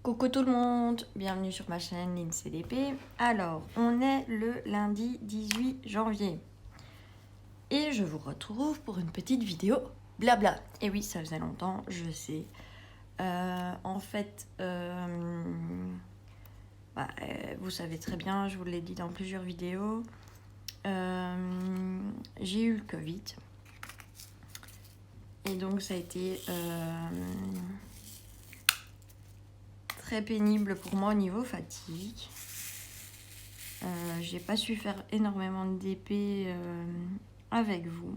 Coucou tout le monde, bienvenue sur ma chaîne LinCDP. Alors, on est le lundi 18 janvier et je vous retrouve pour une petite vidéo blabla. Et oui, ça faisait longtemps, je sais. En fait, vous savez très bien, je vous l'ai dit dans plusieurs vidéos, j'ai eu le Covid. Et donc ça a été très pénible pour moi au niveau fatigue. J'ai pas su faire énormément de DP avec vous.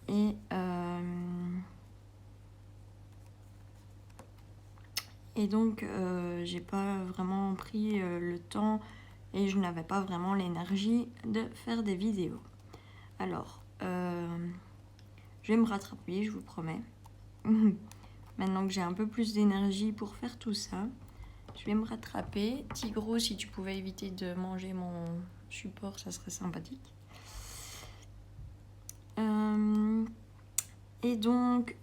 Et donc j'ai pas vraiment pris le temps et je n'avais pas vraiment l'énergie de faire des vidéos. Alors, je vais me rattraper, je vous promets. Maintenant que j'ai un peu plus d'énergie pour faire tout ça, je vais me rattraper. Tigro, si tu pouvais éviter de manger mon support, ça serait sympathique. Et donc,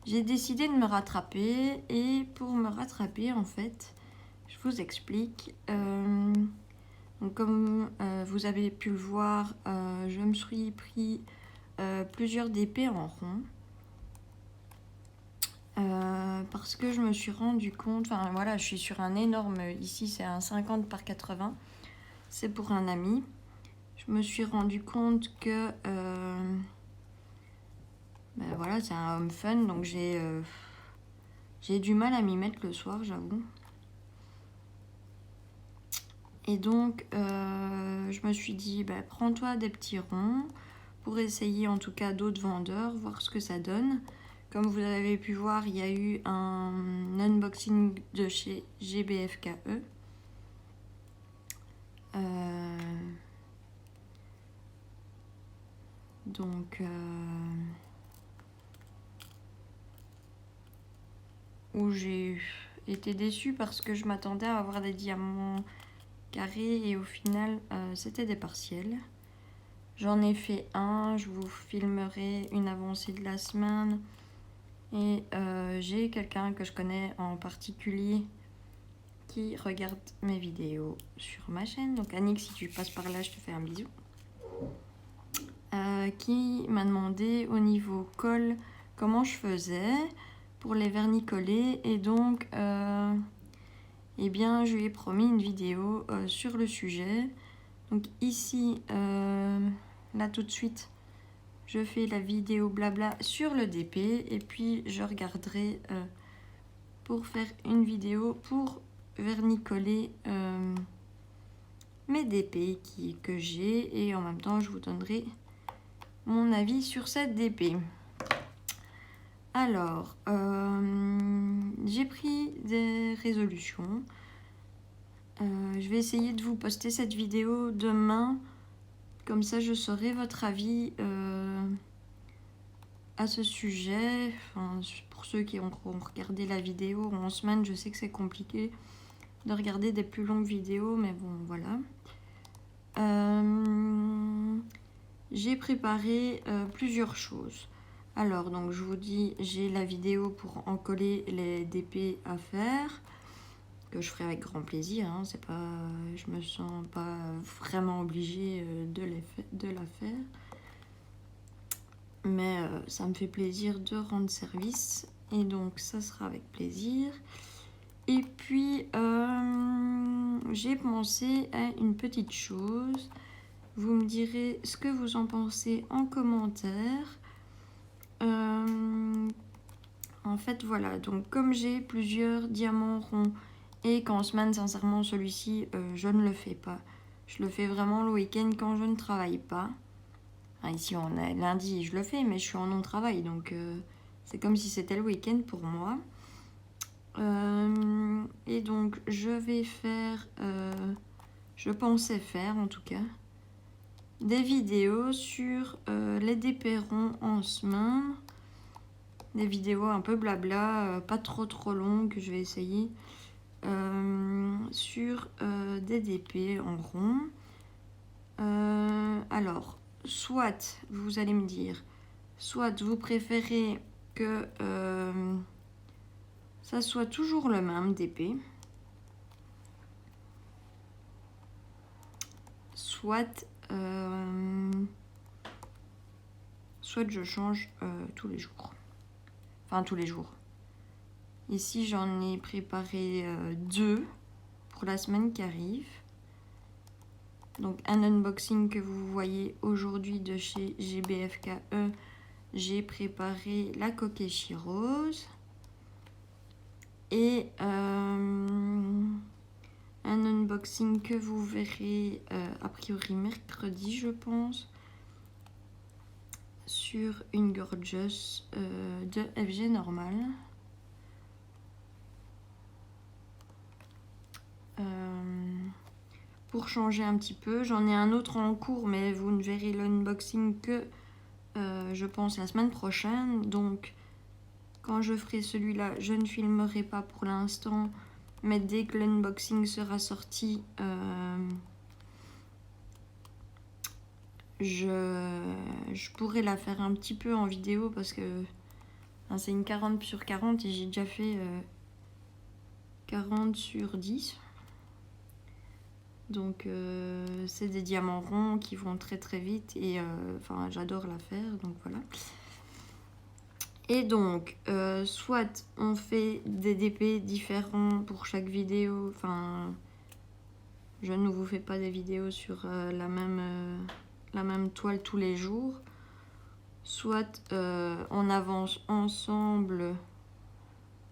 j'ai décidé de me rattraper. Et pour me rattraper, en fait, je vous explique. Donc comme vous avez pu le voir, je me suis pris plusieurs DP en rond. Parce que je me suis rendu compte, enfin voilà, je suis sur un énorme, ici c'est un 50 par 80, c'est pour un ami. Je me suis rendu compte que voilà, c'est un home fun, donc j'ai du mal à m'y mettre le soir, j'avoue. Et donc je me suis dit, prends-toi des petits ronds pour essayer en tout cas d'autres vendeurs, voir ce que ça donne. Comme vous avez pu voir, il y a eu un unboxing de chez GBFKE. Donc, où j'ai été déçue parce que je m'attendais à avoir des diamants carrés et au final, c'était des partiels. J'en ai fait un, je vous filmerai une avancée de la semaine. Et j'ai quelqu'un que je connais en particulier qui regarde mes vidéos sur ma chaîne. Donc Annick, si tu passes par là, je te fais un bisou. Qui m'a demandé au niveau colle comment je faisais pour les vernis-collés. Et donc, eh bien, je lui ai promis une vidéo sur le sujet. Donc ici, là tout de suite, je fais la vidéo blabla sur le DP. Et puis, je regarderai pour faire une vidéo pour vernis-coller mes DP que j'ai. Et en même temps, je vous donnerai mon avis sur cette DP. Alors, j'ai pris des résolutions. Je vais essayer de vous poster cette vidéo demain. Comme ça, je saurai votre avis à ce sujet. Enfin, pour ceux qui ont regardé la vidéo en semaine, je sais que c'est compliqué de regarder des plus longues vidéos, mais bon, voilà. J'ai préparé plusieurs choses. Alors, donc je vous dis, j'ai la vidéo pour encoller les DP à faire, que je ferai avec grand plaisir. Hein, c'est pas, je me sens pas vraiment obligée de la faire. Mais ça me fait plaisir de rendre service. Et donc, ça sera avec plaisir. Et puis, j'ai pensé à une petite chose. Vous me direz ce que vous en pensez en commentaire. En fait, voilà. Donc, comme j'ai plusieurs diamants ronds et qu'en semaine, sincèrement, celui-ci, je ne le fais pas. Je le fais vraiment le week-end quand je ne travaille pas. Enfin, ici, on est lundi, je le fais, mais je suis en non-travail. Donc, c'est comme si c'était le week-end pour moi. Et donc, je vais faire... je pensais faire, en tout cas, des vidéos sur les DP ronds en semaine. Des vidéos un peu blabla, pas trop longues, je vais essayer. Sur des DP en rond. Alors, soit, vous allez me dire, soit vous préférez que ça soit toujours le même DP. Soit je change tous les jours. Enfin, tous les jours. Ici, j'en ai préparé 2 pour la semaine qui arrive. Donc, un unboxing que vous voyez aujourd'hui de chez GBFKE. J'ai préparé la Kokeshi Rose. Et un unboxing que vous verrez a priori mercredi, je pense, sur une Gorgeous de FG Normal. Pour changer un petit peu, j'en ai un autre en cours, mais vous ne verrez l'unboxing que je pense la semaine prochaine. Donc quand je ferai celui-là, je ne filmerai pas pour l'instant, mais dès que l'unboxing sera sorti, je pourrais la faire un petit peu en vidéo parce que c'est une 40 sur 40 et j'ai déjà fait 40 sur 10. Donc c'est des diamants ronds qui vont très très vite et enfin j'adore la faire, donc voilà. Et donc soit on fait des DP différents pour chaque vidéo, enfin je ne vous fais pas des vidéos sur la même toile tous les jours, soit on avance ensemble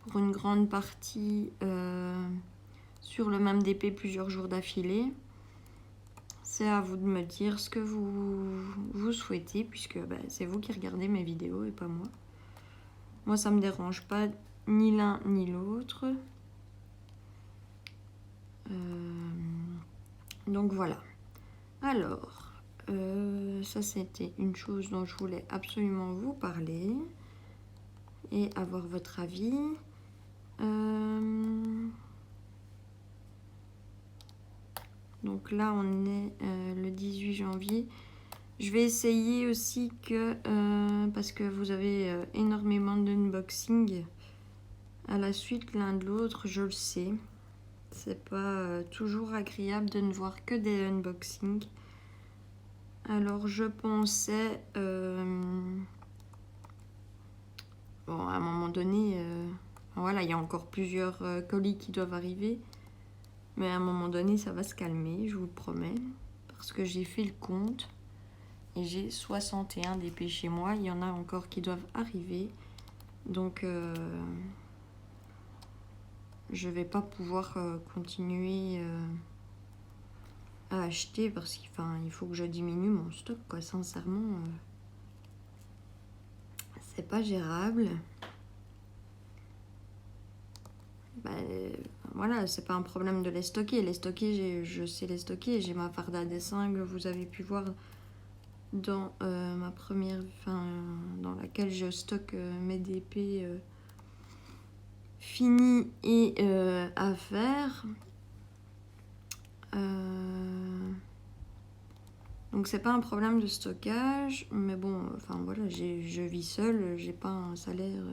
pour une grande partie sur le même DP plusieurs jours d'affilée. C'est à vous de me dire ce que vous souhaitez, puisque c'est vous qui regardez mes vidéos et pas moi. Moi, ça me dérange pas ni l'un ni l'autre. Donc voilà. Alors, ça c'était une chose dont je voulais absolument vous parler et avoir votre avis. Donc là, on est le 18 janvier. Je vais essayer aussi que, parce que vous avez énormément d'unboxing à la suite l'un de l'autre, je le sais. C'est pas toujours agréable de ne voir que des unboxings. Alors je pensais, bon à un moment donné, voilà, il y a encore plusieurs colis qui doivent arriver. Mais à un moment donné, ça va se calmer, je vous le promets. Parce que j'ai fait le compte. Et j'ai 61 DP chez moi. Il y en a encore qui doivent arriver. Donc, je vais pas pouvoir continuer à acheter. Parce qu'il faut que je diminue mon stock, quoi. Sincèrement, c'est pas gérable. Voilà, c'est pas un problème de les stocker. Les stocker, je sais les stocker. J'ai ma farde à dessin que vous avez pu voir dans ma première, dans laquelle je stocke mes DP finis et à faire. Donc c'est pas un problème de stockage, mais bon, voilà, je vis seule, j'ai pas un salaire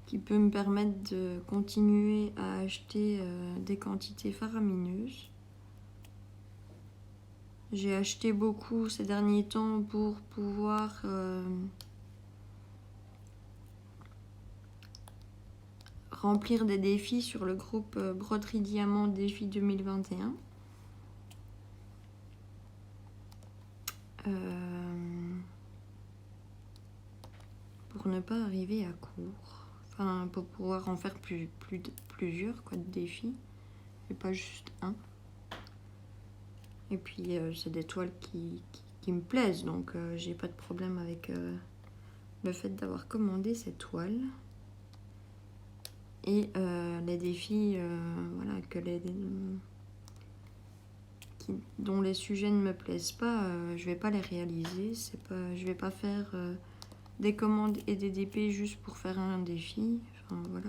qui peut me permettre de continuer à acheter des quantités faramineuses. J'ai acheté beaucoup ces derniers temps pour pouvoir remplir des défis sur le groupe Broderie Diamant Défi 2021. Pour ne pas arriver à court. Pour pouvoir en faire plusieurs de défis. Et pas juste un. Et puis c'est des toiles qui me plaisent, donc j'ai pas de problème avec le fait d'avoir commandé ces toiles. Et les défis, voilà, dont les sujets ne me plaisent pas, je vais pas les réaliser. Je vais pas faire des commandes et des DP juste pour faire un défi. Voilà,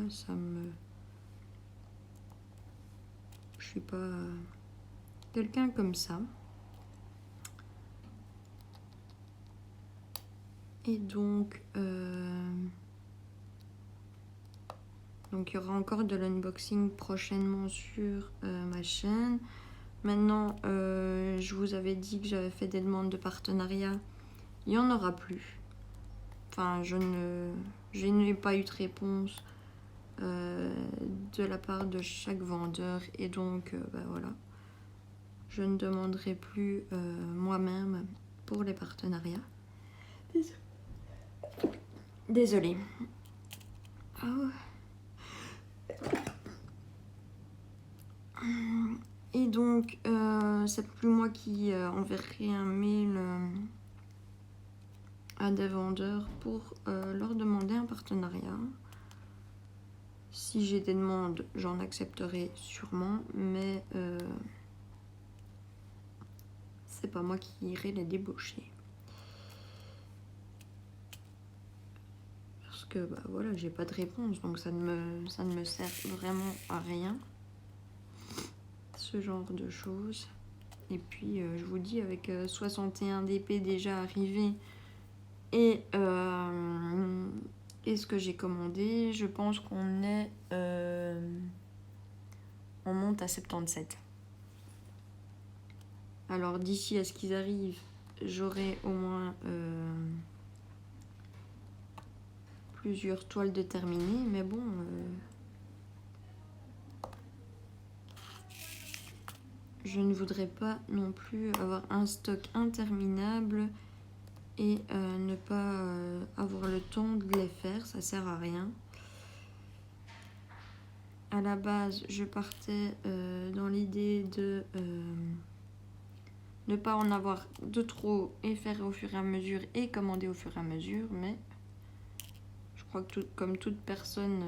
je suis pas quelqu'un comme ça. Et donc Donc il y aura encore de l'unboxing prochainement sur ma chaîne. Maintenant, je vous avais dit que j'avais fait des demandes de partenariat. Il n'y en aura plus. Enfin, je n'ai pas eu de réponse de la part de chaque vendeur. Et donc, voilà. Je ne demanderai plus moi-même pour les partenariats. Désolée. Oh. Et donc, c'est plus moi qui enverrai un mail à des vendeurs pour leur demander un partenariat. Si j'ai des demandes, j'en accepterai sûrement, mais c'est pas moi qui irai les débaucher. Parce que voilà, j'ai pas de réponse, donc ça ne me sert vraiment à rien. Ce genre de choses. Et puis je vous dis, avec 61 DP déjà arrivé et ce que j'ai commandé, je pense qu'on est on monte à 77. Alors d'ici à ce qu'ils arrivent, j'aurai au moins plusieurs toiles de terminées, mais bon, je ne voudrais pas non plus avoir un stock interminable et ne pas avoir le temps de les faire, ça sert à rien. À la base, je partais dans l'idée de ne pas en avoir de trop et faire au fur et à mesure et commander au fur et à mesure, mais je crois que comme toute personne,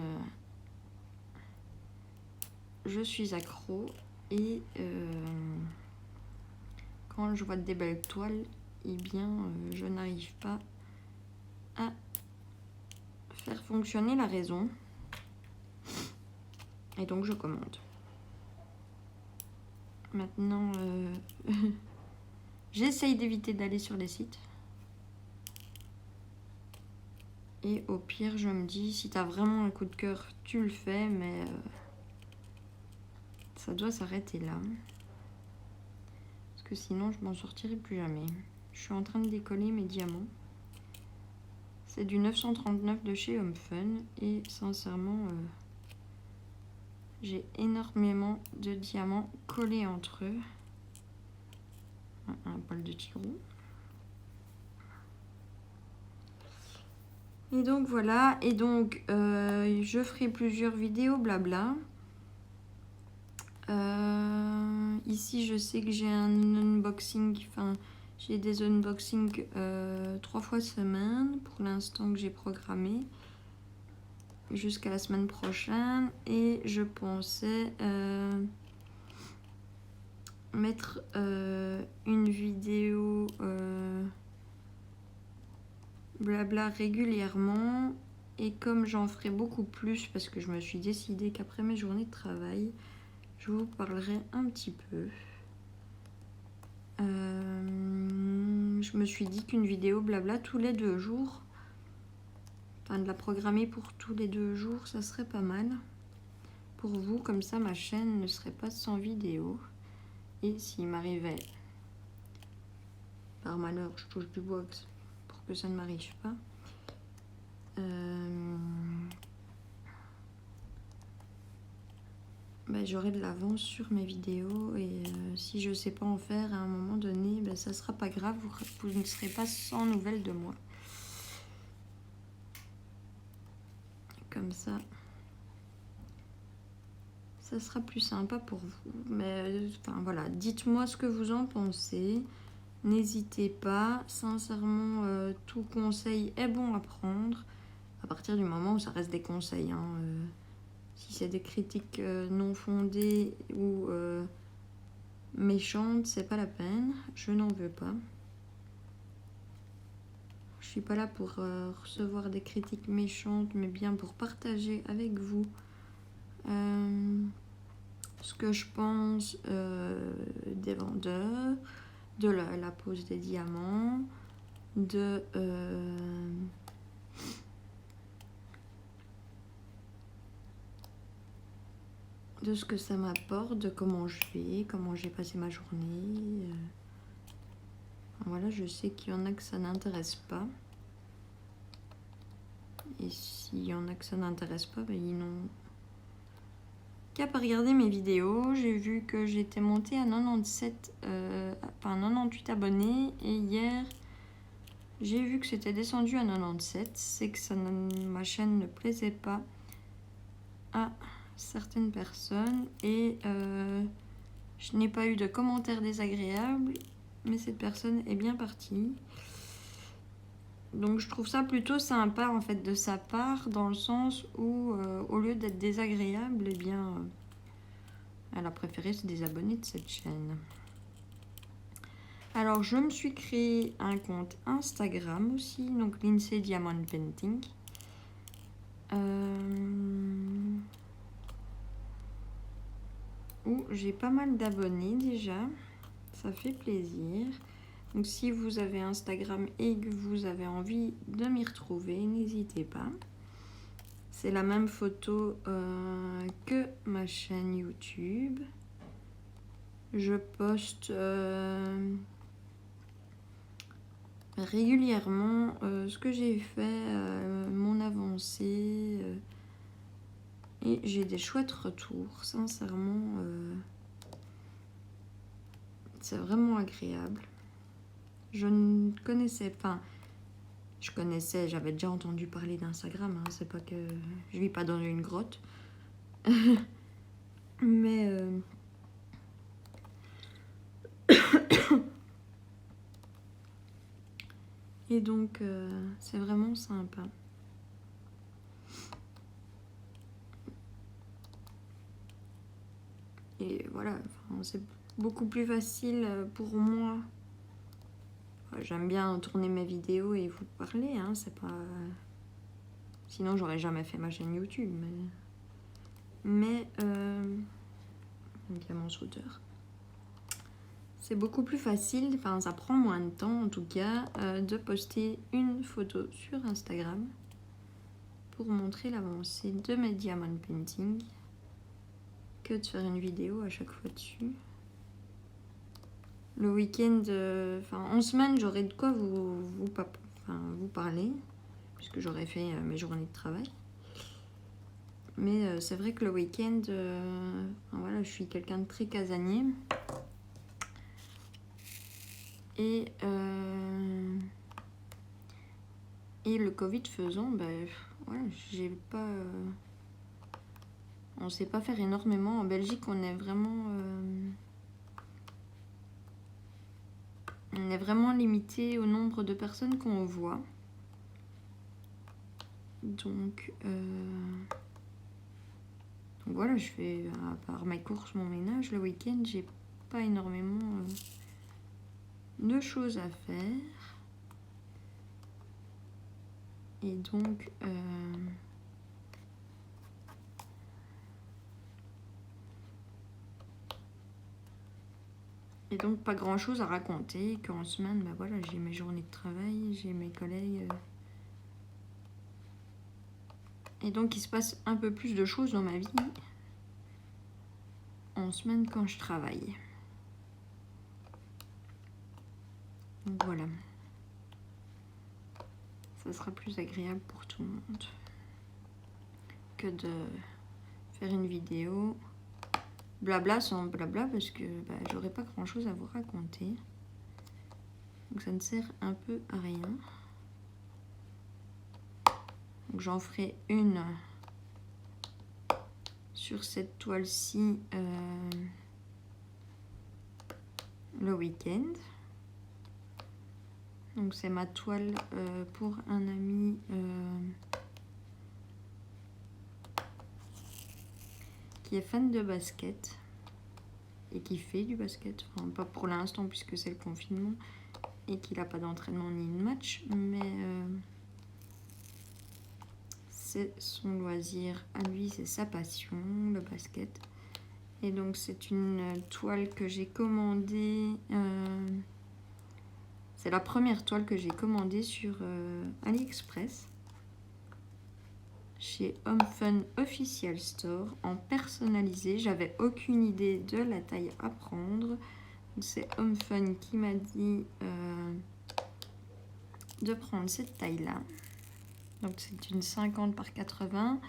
je suis accro et quand je vois des belles toiles, eh bien, je n'arrive pas à faire fonctionner la raison. Et donc, je commande. Maintenant, j'essaye d'éviter d'aller sur les sites. Et au pire, je me dis, si tu as vraiment un coup de cœur, tu le fais, mais ça doit s'arrêter là. Parce que sinon, je m'en sortirai plus jamais. Je suis en train de décoller mes diamants. C'est du 939 de chez Home Fun. Et sincèrement, j'ai énormément de diamants collés entre eux. Un poil de tigrou. Et donc voilà. Et donc, je ferai plusieurs vidéos blabla. Ici, je sais que j'ai un unboxing. Enfin, j'ai des unboxings 3 fois semaine pour l'instant que j'ai programmé. Jusqu'à la semaine prochaine. Et je pensais mettre une vidéo blabla régulièrement. Et comme j'en ferai beaucoup plus, parce que je me suis décidé qu'après mes journées de travail, je vous parlerai un petit peu. Je me suis dit qu'une vidéo blabla tous les 2 jours, enfin de la programmer pour tous les 2 jours, ça serait pas mal. Pour vous, comme ça ma chaîne ne serait pas sans vidéo. Et s'il m'arrivait, par malheur, je touche du bois pour que ça ne m'arrive pas, j'aurai de l'avance sur mes vidéos. Et si je ne sais pas en faire à un moment donné, ça sera pas grave, vous ne serez pas sans nouvelles de moi. Comme ça sera plus sympa pour vous. Mais enfin voilà, dites-moi ce que vous en pensez. N'hésitez pas, sincèrement, tout conseil est bon à prendre à partir du moment où ça reste des conseils. Si c'est des critiques non fondées ou méchantes, c'est pas la peine. Je n'en veux pas. Je suis pas là pour recevoir des critiques méchantes, mais bien pour partager avec vous ce que je pense des vendeurs, de la pose des diamants, de de ce que ça m'apporte, de comment je vais, comment j'ai passé ma journée. Voilà, je sais qu'il y en a que ça n'intéresse pas. Et s'il y en a que ça n'intéresse pas, ben ils n'ont qu'à pas regarder mes vidéos. J'ai vu que j'étais montée à 98 abonnés. Et hier, j'ai vu que c'était descendu à 97. C'est que ma chaîne ne plaisait pas à certaines personnes. Et je n'ai pas eu de commentaires désagréables. Mais cette personne est bien partie. Donc je trouve ça plutôt sympa en fait de sa part, dans le sens où au lieu d'être désagréable, eh bien elle a préféré se désabonner de cette chaîne. Alors je me suis créé un compte Instagram aussi, donc Lindsay Diamond Painting. Où j'ai pas mal d'abonnés déjà, ça fait plaisir. Donc si vous avez Instagram et que vous avez envie de m'y retrouver, n'hésitez pas. C'est la même photo que ma chaîne YouTube. Je poste régulièrement ce que j'ai fait, mon avancée. Et j'ai des chouettes retours, sincèrement. C'est vraiment agréable. Je ne connaissais pas. Je connaissais, j'avais déjà entendu parler d'Instagram. Hein, c'est pas que je vis pas dans une grotte. Mais et donc c'est vraiment sympa. Et voilà, c'est beaucoup plus facile pour moi. J'aime bien tourner mes vidéos et vous parler, hein, c'est pas... Sinon, j'aurais jamais fait ma chaîne YouTube. Mais il y a mon scooter. C'est beaucoup plus facile, enfin ça prend moins de temps en tout cas, de poster une photo sur Instagram pour montrer l'avancée de mes diamond painting que de faire une vidéo à chaque fois dessus. Le week-end, en semaine, j'aurai de quoi vous parler, puisque j'aurai fait mes journées de travail. Mais c'est vrai que le week-end, voilà, je suis quelqu'un de très casanier. Et le Covid faisant, voilà, j'ai pas... on sait pas faire énormément. En Belgique, on est vraiment limité au nombre de personnes qu'on voit. Donc voilà, je fais, à part mes courses, mon ménage, le week-end, j'ai pas énormément de choses à faire. Et donc pas grand chose à raconter, qu'en semaine, voilà, j'ai mes journées de travail, j'ai mes collègues. Et donc il se passe un peu plus de choses dans ma vie en semaine quand je travaille. Donc voilà. Ça sera plus agréable pour tout le monde que de faire une vidéo blabla sans blabla, parce que j'aurais pas grand chose à vous raconter. Donc ça ne sert un peu à rien. Donc j'en ferai une sur cette toile-ci le week-end. Donc c'est ma toile pour un ami qui est fan de basket et qui fait du basket. Enfin, pas pour l'instant puisque c'est le confinement et qu'il n'a pas d'entraînement ni de match, mais c'est son loisir à lui, c'est sa passion, le basket. Et donc c'est une toile que j'ai commandée, c'est la première toile que j'ai commandée sur AliExpress. chez Home Fun Official Store en personnalisé. J'avais aucune idée de la taille à prendre. C'est Home Fun qui m'a dit de prendre cette taille-là. Donc c'est une 50 par 80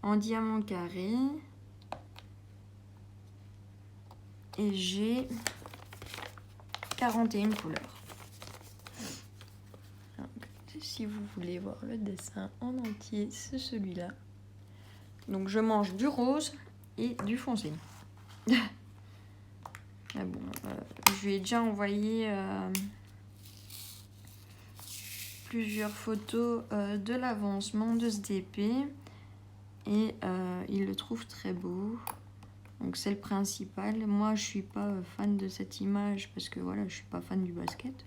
en diamant carré. Et j'ai 41 couleurs. Donc, si vous voulez voir le dessin en entier, c'est celui-là. Donc je mange du rose et du foncé. Mais bon, je lui ai déjà envoyé plusieurs photos de l'avancement de ce DP et il le trouve très beau. Donc c'est le principal. Moi je suis pas fan de cette image parce que voilà, je suis pas fan du basket.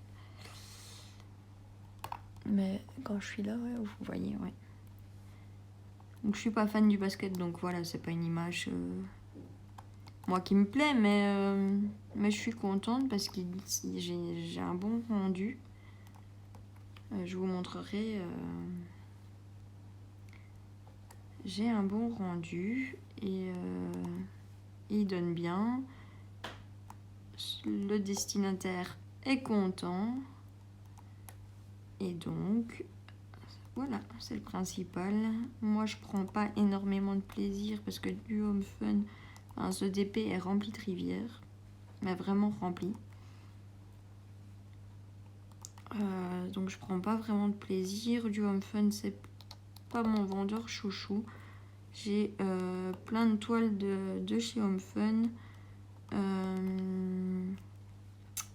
Mais quand je suis là, ouais, vous voyez, ouais. Donc je suis pas fan du basket, donc voilà, c'est pas une image moi qui me plaît, mais je suis contente parce que j'ai un bon rendu. Je vous montrerai. J'ai un bon rendu et il donne bien. Le destinataire est content. Et donc, voilà, c'est le principal. Moi, je prends pas énormément de plaisir parce que du Home Fun, enfin, ce DP est rempli de rivières. Mais vraiment rempli. Donc, je prends pas vraiment de plaisir. Du Home Fun, c'est pas mon vendeur chouchou. J'ai plein de toiles de chez Home Fun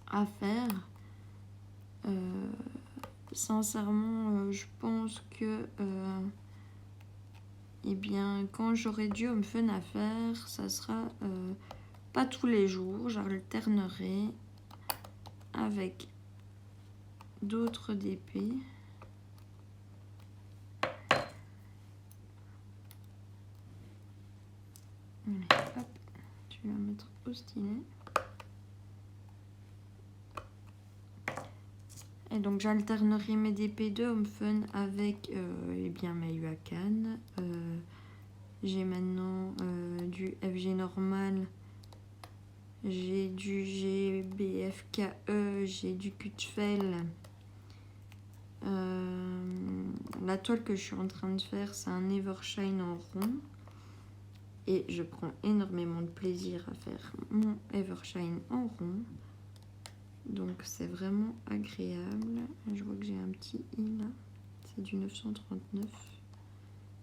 à faire. Sincèrement, je pense que eh bien, quand j'aurai du Home Fun à faire, ça sera pas tous les jours. J'alternerai avec d'autres DP. Allez, hop, tu vas mettre au stylet. Et donc j'alternerai mes DP de Home Fun avec eh bien, ma UACAN. J'ai maintenant du FG normal. J'ai du GBFKE. J'ai du Cutfel. La toile que je suis en train de faire, c'est un Evershine en rond. Et je prends énormément de plaisir à faire mon Evershine en rond. Donc c'est vraiment agréable. Je vois que j'ai un petit i là. C'est du 939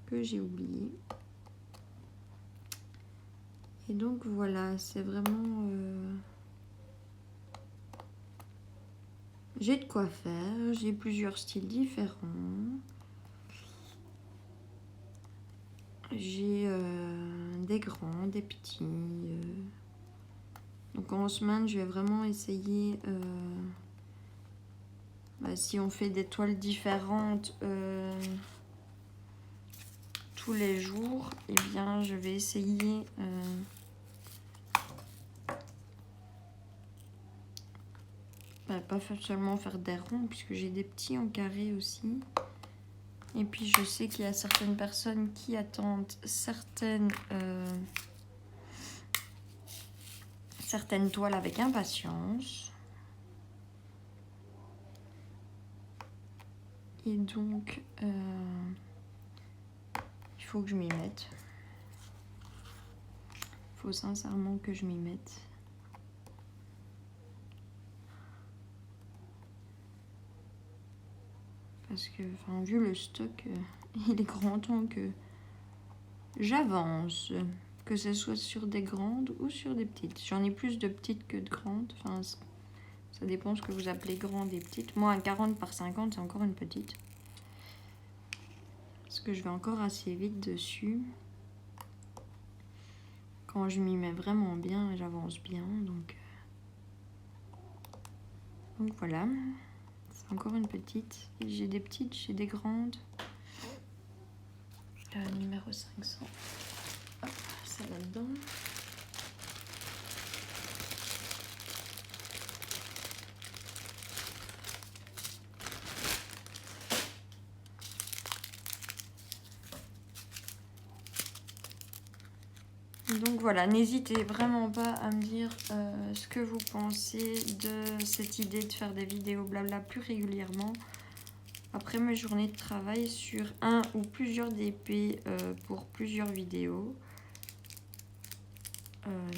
que j'ai oublié. Et donc voilà, c'est vraiment... j'ai de quoi faire. J'ai plusieurs styles différents. J'ai des grands, des petits. Donc en semaine, je vais vraiment essayer... si on fait des toiles différentes tous les jours, eh bien je vais essayer pas seulement faire des ronds, puisque j'ai des petits en carré aussi. Et puis je sais qu'il y a certaines personnes qui attendent certaines toiles avec impatience. Et donc, il faut que je m'y mette. Il faut sincèrement que je m'y mette. Parce que, enfin, vu le stock, il est grand temps que j'avance. Que ce soit sur des grandes ou sur des petites. J'en ai plus de petites que de grandes. Enfin, ça dépend ce que vous appelez grande et petite. Moi, un 40 par 50, c'est encore une petite. Parce que je vais encore assez vite dessus. Quand je m'y mets vraiment bien, j'avance bien. Donc voilà. C'est encore une petite. J'ai des petites, j'ai des grandes. Numéro 500. Hop, c'est là-dedans. Donc voilà, n'hésitez vraiment pas à me dire ce que vous pensez de cette idée de faire des vidéos blabla plus régulièrement. Après mes journées de travail sur un ou plusieurs DP pour plusieurs vidéos.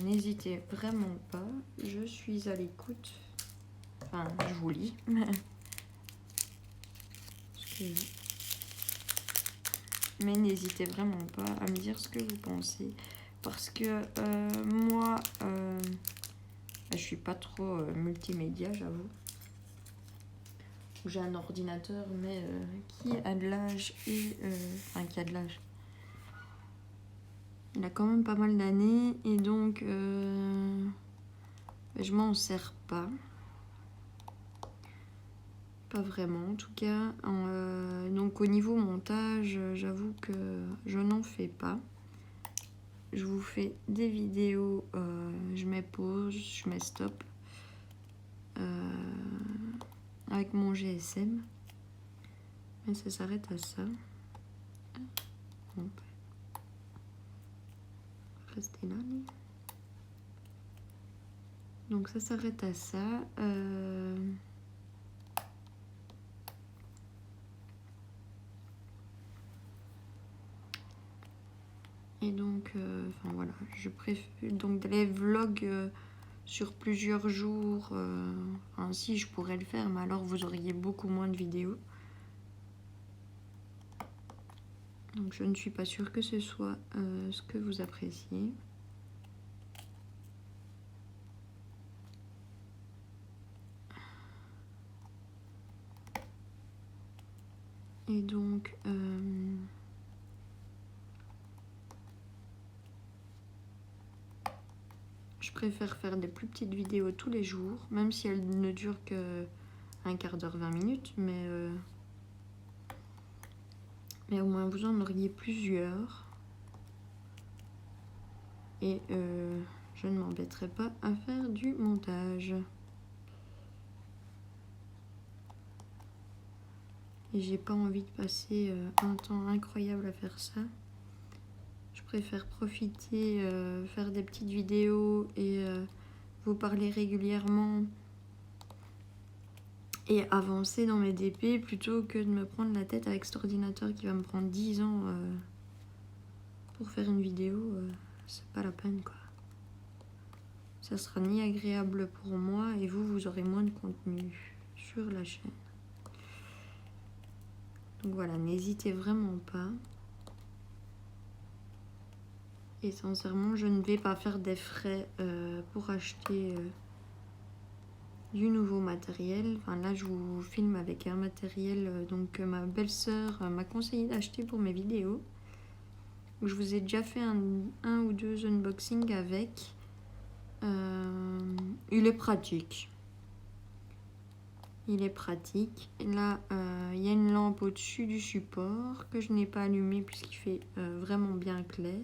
N'hésitez vraiment pas, je suis à l'écoute. Enfin, je vous lis. Mais n'hésitez vraiment pas à me dire ce que vous pensez. Parce que moi, je suis pas trop multimédia, j'avoue. J'ai un ordinateur, mais qui a de l'âge et... enfin, qui a de l'âge. Il a quand même pas mal d'années et donc je m'en sers pas. Pas vraiment en tout cas. Donc au niveau montage, j'avoue que je n'en fais pas. Je vous fais des vidéos, je mets pause, je mets stop avec mon GSM. Mais ça s'arrête à ça. Bon. Restez là. Donc ça s'arrête à ça. Et donc, enfin voilà, je préfère donc les vlogs sur plusieurs jours. Enfin, si je pourrais le faire, mais alors vous auriez beaucoup moins de vidéos. Donc je ne suis pas sûre que ce soit ce que vous appréciez. Et donc, je préfère faire des plus petites vidéos tous les jours, même si elles ne durent que un quart d'heure, 20 minutes, mais au moins vous en auriez plusieurs. Et je ne m'embêterai pas à faire du montage. Et j'ai pas envie de passer un temps incroyable à faire ça. Je préfère profiter, faire des petites vidéos et vous parler régulièrement et avancer dans mes DP plutôt que de me prendre la tête avec cet ordinateur qui va me prendre 10 ans pour faire une vidéo. C'est pas la peine quoi. Ça sera ni agréable pour moi et vous aurez moins de contenu sur la chaîne. Donc voilà, n'hésitez vraiment pas. Et sincèrement, je ne vais pas faire des frais pour acheter du nouveau matériel. Enfin là, je vous filme avec un matériel donc que ma belle-sœur m'a conseillé d'acheter pour mes vidéos. Je vous ai déjà fait un ou deux unboxings avec. Il est pratique. Il est pratique. Et là, il y a une lampe au-dessus du support que je n'ai pas allumée puisqu'il fait vraiment bien clair.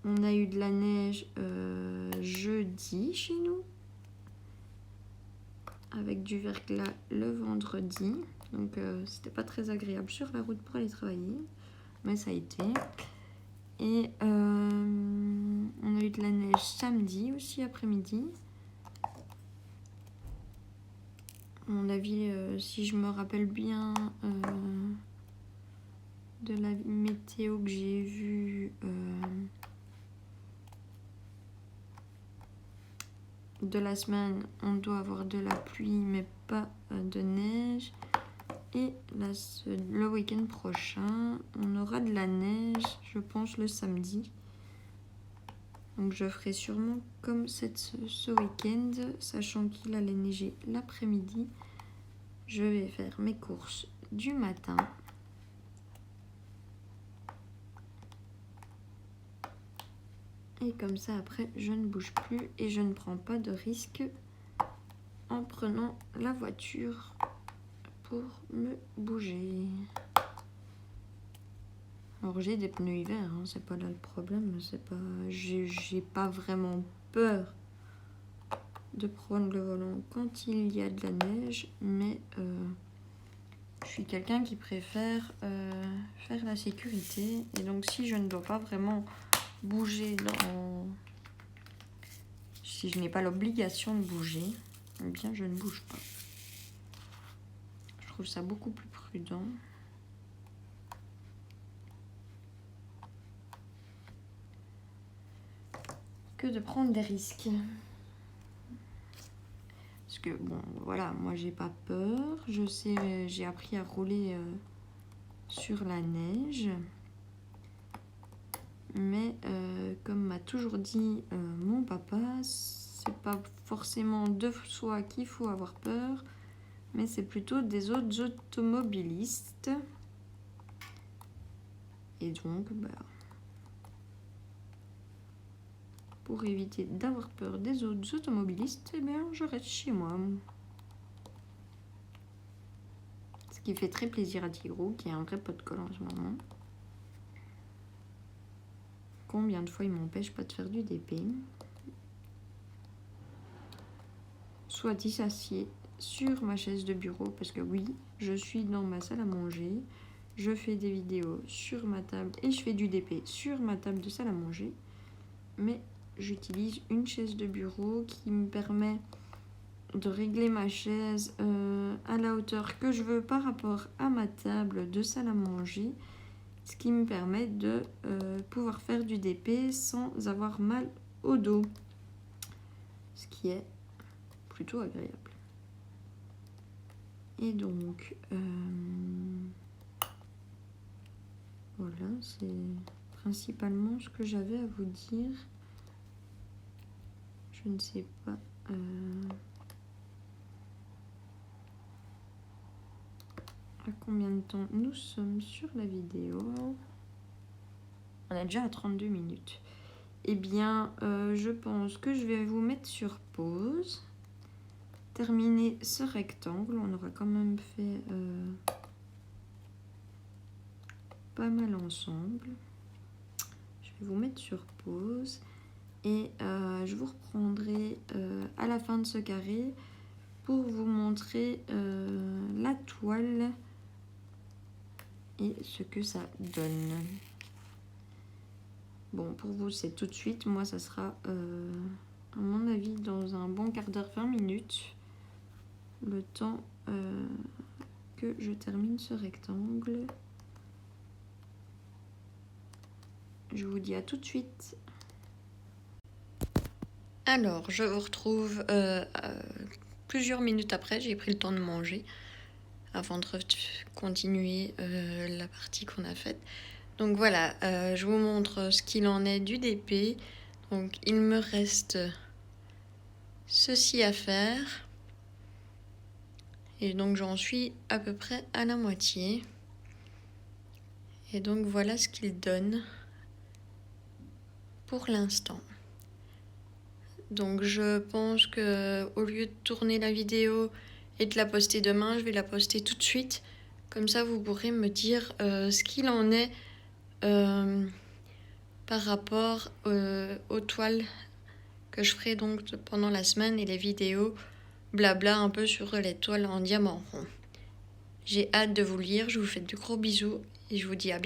On a eu de la neige jeudi chez nous. Avec du verglas le vendredi. Donc c'était pas très agréable sur la route pour aller travailler. Mais ça a été. Et on a eu de la neige samedi aussi après-midi. À mon avis, si je me rappelle bien de la météo que j'ai vue de la semaine, on doit avoir de la pluie mais pas de neige. Et le week-end prochain, on aura de la neige, je pense, le samedi. Donc je ferai sûrement comme ce week-end, sachant qu'il allait neiger l'après-midi. Je vais faire mes courses du matin. Et comme ça, après, je ne bouge plus et je ne prends pas de risque en prenant la voiture pour me bouger. Alors j'ai des pneus hiver, hein, c'est pas là le problème, c'est pas, j'ai pas vraiment peur de prendre le volant quand il y a de la neige, mais je suis quelqu'un qui préfère faire la sécurité et donc si je ne dois pas vraiment bouger si je n'ai pas l'obligation de bouger, eh bien je ne bouge pas. Je trouve ça beaucoup plus prudent. Que de prendre des risques. Parce que bon, voilà, moi j'ai pas peur. Je sais, j'ai appris à rouler sur la neige. Mais comme m'a toujours dit mon papa, c'est pas forcément de soi qu'il faut avoir peur, mais c'est plutôt des autres automobilistes. Et donc, pour éviter d'avoir peur des autres automobilistes, eh bien, je reste chez moi. Ce qui fait très plaisir à Tigrou, qui est un vrai pot de colle en ce moment. Combien de fois il m'empêche pas de faire du DP? Soit il s'assied sur ma chaise de bureau, parce que oui, je suis dans ma salle à manger, je fais des vidéos sur ma table et je fais du DP sur ma table de salle à manger, mais j'utilise une chaise de bureau qui me permet de régler ma chaise à la hauteur que je veux par rapport à ma table de salle à manger, ce qui me permet de pouvoir faire du DP sans avoir mal au dos, ce qui est plutôt agréable. Et donc voilà, c'est principalement ce que j'avais à vous dire. Je ne sais pas à combien de temps nous sommes sur la vidéo. On est déjà à 32 minutes. Eh bien, je pense que je vais vous mettre sur pause. Terminer ce rectangle. On aura quand même fait pas mal ensemble. Je vais vous mettre sur pause. Et je vous reprendrai à la fin de ce carré pour vous montrer la toile et ce que ça donne. Bon, pour vous, c'est tout de suite. Moi, ça sera, à mon avis, dans un bon quart d'heure, 20 minutes. Le temps que je termine ce rectangle. Je vous dis à tout de suite. Alors, je vous retrouve plusieurs minutes après. J'ai pris le temps de manger avant de continuer la partie qu'on a faite. Donc voilà, je vous montre ce qu'il en est du DP. Donc il me reste ceci à faire. Et donc j'en suis à peu près à la moitié. Et donc voilà ce qu'il donne pour l'instant. Donc je pense que au lieu de tourner la vidéo et de la poster demain, je vais la poster tout de suite. Comme ça vous pourrez me dire ce qu'il en est par rapport aux toiles que je ferai donc pendant la semaine et les vidéos blabla un peu sur les toiles en diamant rond. J'ai hâte de vous lire, je vous fais de gros bisous et je vous dis à bientôt.